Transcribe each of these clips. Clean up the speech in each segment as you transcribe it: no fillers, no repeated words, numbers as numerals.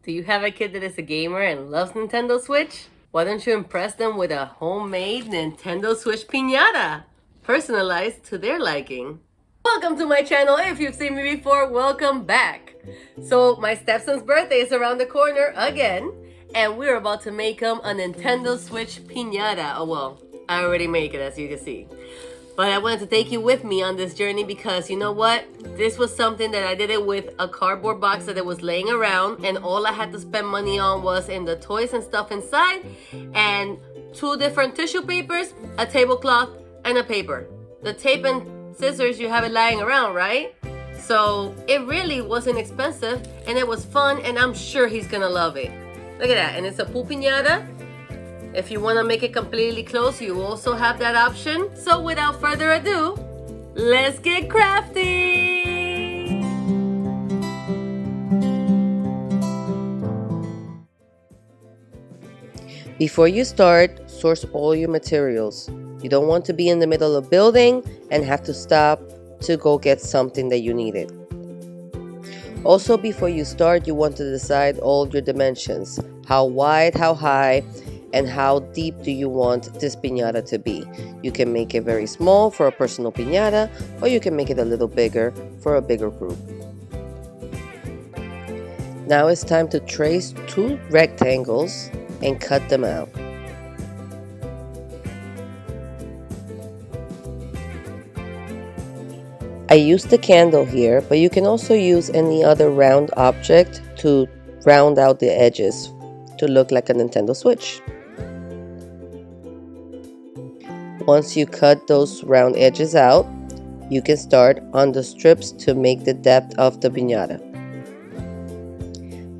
Do you have a kid that is a gamer and loves Nintendo Switch? Why don't you impress them with a homemade Nintendo Switch piñata, personalized to their liking? Welcome to my channel. If you've seen me before, welcome back. So my stepson's birthday is around the corner again, and we're about to make him a Nintendo Switch piñata. Oh well, I already make it, as you can see. But I wanted to take you with me on this journey because you know what? This was something that I did it with a cardboard box that it was laying around, and all I had to spend money on was in the toys and stuff inside, and 2 different tissue papers, a tablecloth, and a paper. The tape and scissors, you have it lying around, right? So it really wasn't expensive, and it was fun, and I'm sure he's gonna love it. Look at that, and it's a pool piñata. If you want to make it completely closed, you also have that option. So without further ado, let's get crafty! Before you start, source all your materials. You don't want to be in the middle of building and have to stop to go get something that you needed. Also, before you start, you want to decide all your dimensions. How wide, how high, and how deep do you want this piñata to be. You can make it very small for a personal piñata, or you can make it a little bigger for a bigger group. Now it's time to trace 2 rectangles and cut them out. I used the candle here, but you can also use any other round object to round out the edges to look like a Nintendo Switch. Once you cut those round edges out, you can start on the strips to make the depth of the piñata.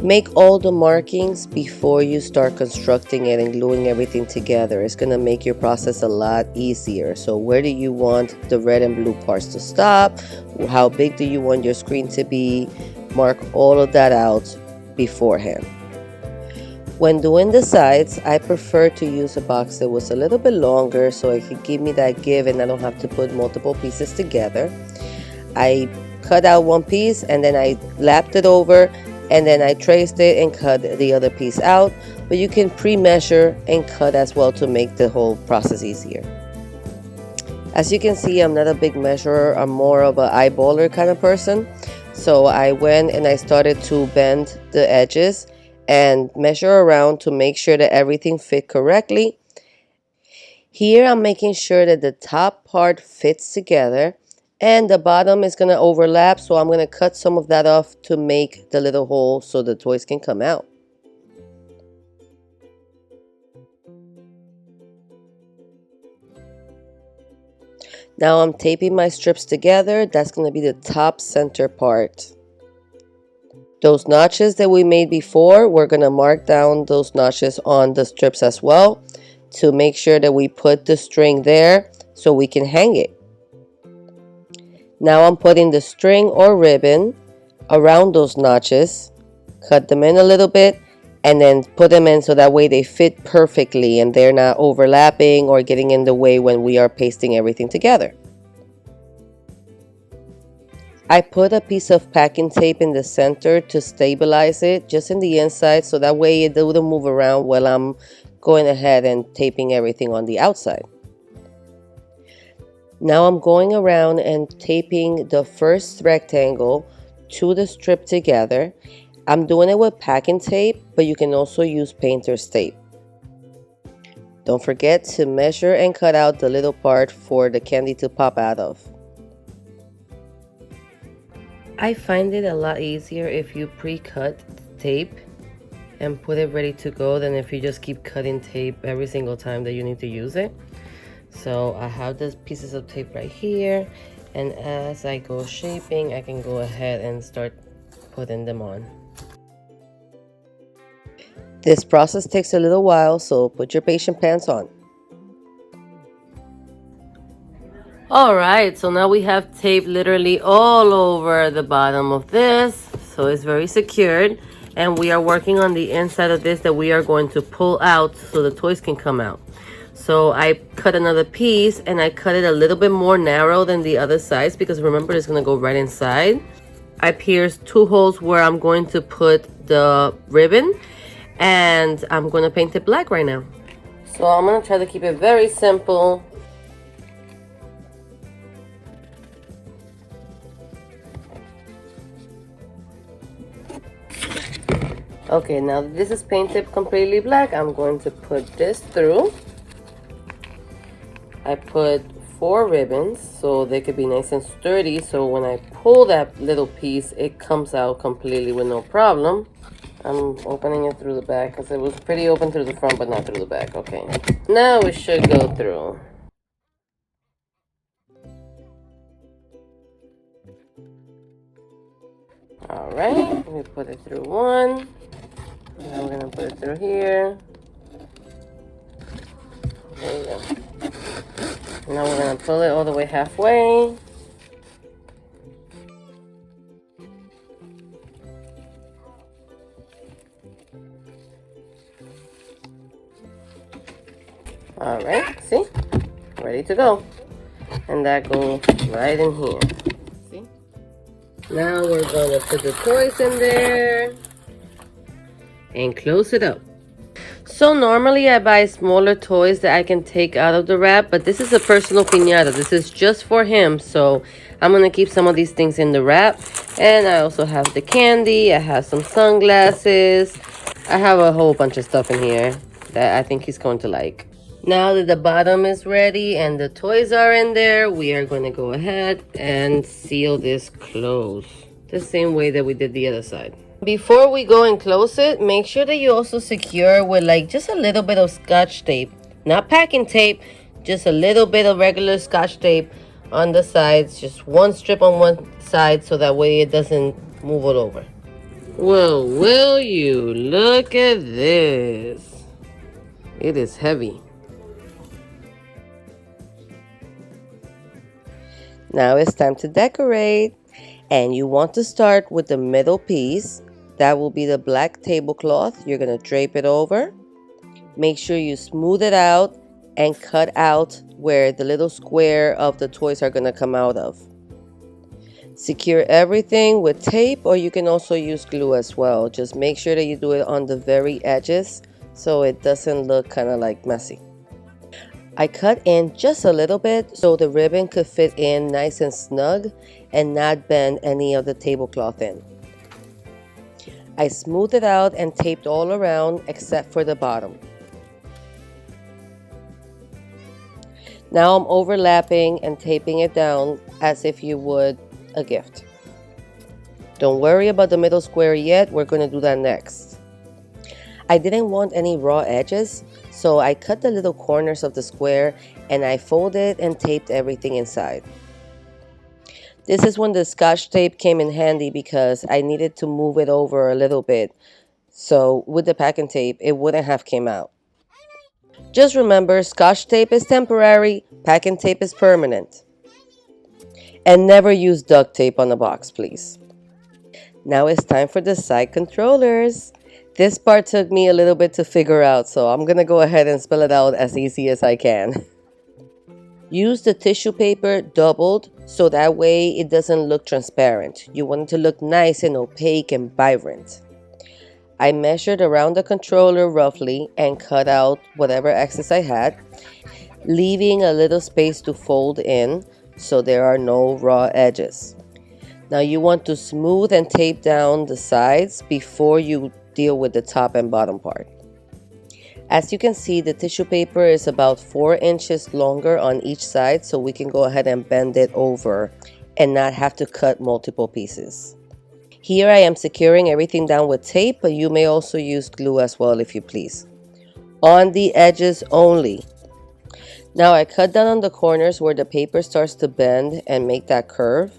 Make all the markings before you start constructing it and gluing everything together. It's going to make your process a lot easier. So where do you want the red and blue parts to stop? How big do you want your screen to be? Mark all of that out beforehand. When doing the sides, I prefer to use a box that was a little bit longer so it could give me that give and I don't have to put multiple pieces together. I cut out one piece and then I lapped it over and then I traced it and cut the other piece out. But you can pre-measure and cut as well to make the whole process easier. As you can see, I'm not a big measurer. I'm more of an eyeballer kind of person. So I went and I started to bend the edges and measure around to make sure that everything fit correctly. Here I'm making sure that the top part fits together and the bottom is going to overlap, so I'm going to cut some of that off to make the little hole so the toys can come out. Now I'm taping my strips together. That's going to be the top center part. Those notches that we made before, we're going to mark down those notches on the strips as well to make sure that we put the string there so we can hang it. Now I'm putting the string or ribbon around those notches, cut them in a little bit, and then put them in so that way they fit perfectly and they're not overlapping or getting in the way when we are pasting everything together. I put a piece of packing tape in the center to stabilize it, just in the inside, so that way it wouldn't move around while I'm going ahead and taping everything on the outside. Now I'm going around and taping the first rectangle to the strip together. I'm doing it with packing tape, but you can also use painter's tape. Don't forget to measure and cut out the little part for the candy to pop out of. I find it a lot easier if you pre-cut tape and put it ready to go than if you just keep cutting tape every single time that you need to use it. So I have these pieces of tape right here, and as I go shaping, I can go ahead and start putting them on. This process takes a little while, so put your patient pants on. Alright, so now we have tape literally all over the bottom of this, so it's very secured, and we are working on the inside of this that we are going to pull out so the toys can come out. So I cut another piece and I cut it a little bit more narrow than the other sides because remember it's going to go right inside. I pierced 2 holes where I'm going to put the ribbon, and I'm going to paint it black right now. So I'm going to try to keep it very simple. Okay, now that this is painted completely black, I'm going to put this through. I put 4 ribbons so they could be nice and sturdy, so when I pull that little piece, it comes out completely with no problem. I'm opening it through the back because it was pretty open through the front but not through the back. Okay, now it should go through. Alright, we put it through one. Now we're going to put it through here. There you go. Now we're going to pull it all the way halfway. Alright, see? Ready to go. And that goes right in here. See? Now we're going to put the toys in there and close it up. So normally I buy smaller toys that I can take out of the wrap, but this is a personal piñata. This is just for him, so I'm going to keep some of these things in the wrap. And I also have the candy, I have some sunglasses, I have a whole bunch of stuff in here that I think he's going to like. Now that the bottom is ready and the toys are in there, we are going to go ahead and seal this closed, the same way that we did the other side. Before we go and close it, make sure that you also secure with like just a little bit of Scotch tape. Not packing tape, just a little bit of regular Scotch tape on the sides. Just one strip on one side so that way it doesn't move all over. Well, will you look at this? It is heavy. Now it's time to decorate. And you want to start with the middle piece. That will be the black tablecloth. You're going to drape it over. Make sure you smooth it out and cut out where the little square of the toys are going to come out of. Secure everything with tape, or you can also use glue as well. Just make sure that you do it on the very edges so it doesn't look kind of like messy. I cut in just a little bit so the ribbon could fit in nice and snug and not bend any of the tablecloth in. I smoothed it out and taped all around except for the bottom. Now I'm overlapping and taping it down as if you would a gift. Don't worry about the middle square yet, we're going to do that next. I didn't want any raw edges, so I cut the little corners of the square and I folded and taped everything inside. This is when the Scotch tape came in handy because I needed to move it over a little bit. So with the packing tape, it wouldn't have came out. Just remember, Scotch tape is temporary, packing tape is permanent. And never use duct tape on the box, please. Now it's time for the side controllers. This part took me a little bit to figure out, so I'm going to go ahead and spell it out as easy as I can. Use the tissue paper doubled so that way it doesn't look transparent. You want it to look nice and opaque and vibrant. I measured around the controller roughly and cut out whatever excess I had, leaving a little space to fold in so there are no raw edges. Now you want to smooth and tape down the sides before you deal with the top and bottom part. As you can see, the tissue paper is about 4 inches longer on each side, so we can go ahead and bend it over and not have to cut multiple pieces. Here I am securing everything down with tape, but you may also use glue as well if you please. On the edges only. Now I cut down on the corners where the paper starts to bend and make that curve.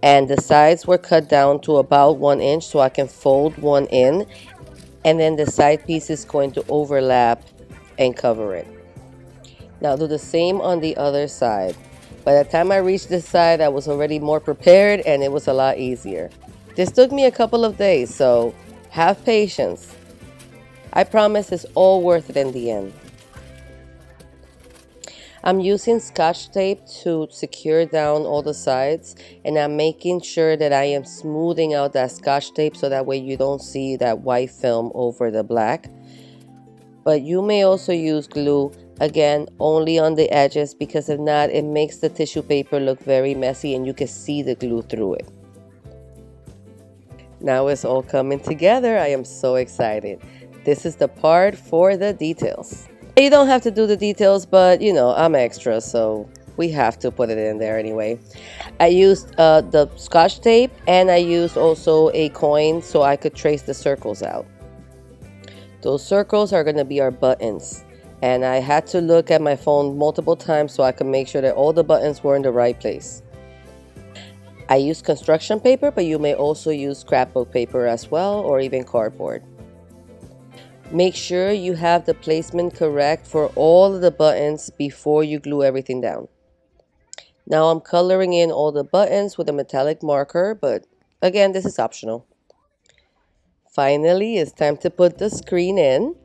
And the sides were cut down to about 1 inch so I can fold one in. And then the side piece is going to overlap and cover it. Now do the same on the other side. By the time I reached this side, I was already more prepared and it was a lot easier. This took me a couple of days, so have patience. I promise it's all worth it in the end. I'm using Scotch tape to secure down all the sides, and I'm making sure that I am smoothing out that Scotch tape so that way you don't see that white film over the black. But you may also use glue, again, only on the edges, because if not, it makes the tissue paper look very messy and you can see the glue through it. Now it's all coming together. I am so excited. This is the part for the details. You don't have to do the details, but you know, I'm extra, so we have to put it in there anyway. I used the Scotch tape, and I used also a coin so I could trace the circles out. Those circles are going to be our buttons. And I had to look at my phone multiple times so I could make sure that all the buttons were in the right place. I use construction paper, but you may also use scrapbook paper as well, or even cardboard. Make sure you have the placement correct for all of the buttons before you glue everything down. Now I'm coloring in all the buttons with a metallic marker, but again, this is optional. Finally, it's time to put the screen in.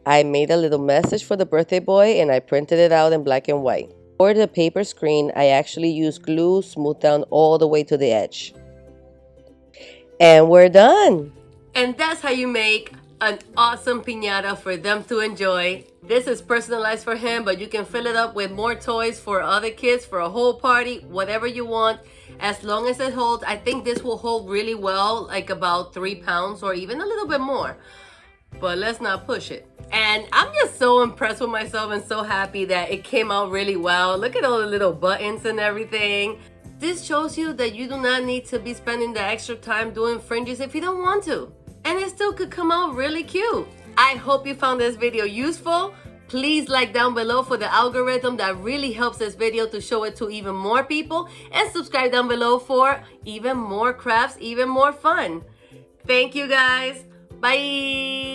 I made a little message for the birthday boy and I printed it out in black and white. For the paper screen, I actually used glue smoothed down all the way to the edge. And we're done! And that's how you make an awesome piñata for them to enjoy. This is personalized for him, but you can fill it up with more toys for other kids, for a whole party, whatever you want. As long as it holds, I think this will hold really well, like about 3 pounds or even a little bit more. But let's not push it. And I'm just so impressed with myself and so happy that it came out really well. Look at all the little buttons and everything. This shows you that you do not need to be spending the extra time doing fringes if you don't want to. And it still could come out really cute. I hope you found this video useful. Please like down below for the algorithm. That really helps this video to show it to even more people. And subscribe down below for even more crafts, even more fun. Thank you guys. Bye.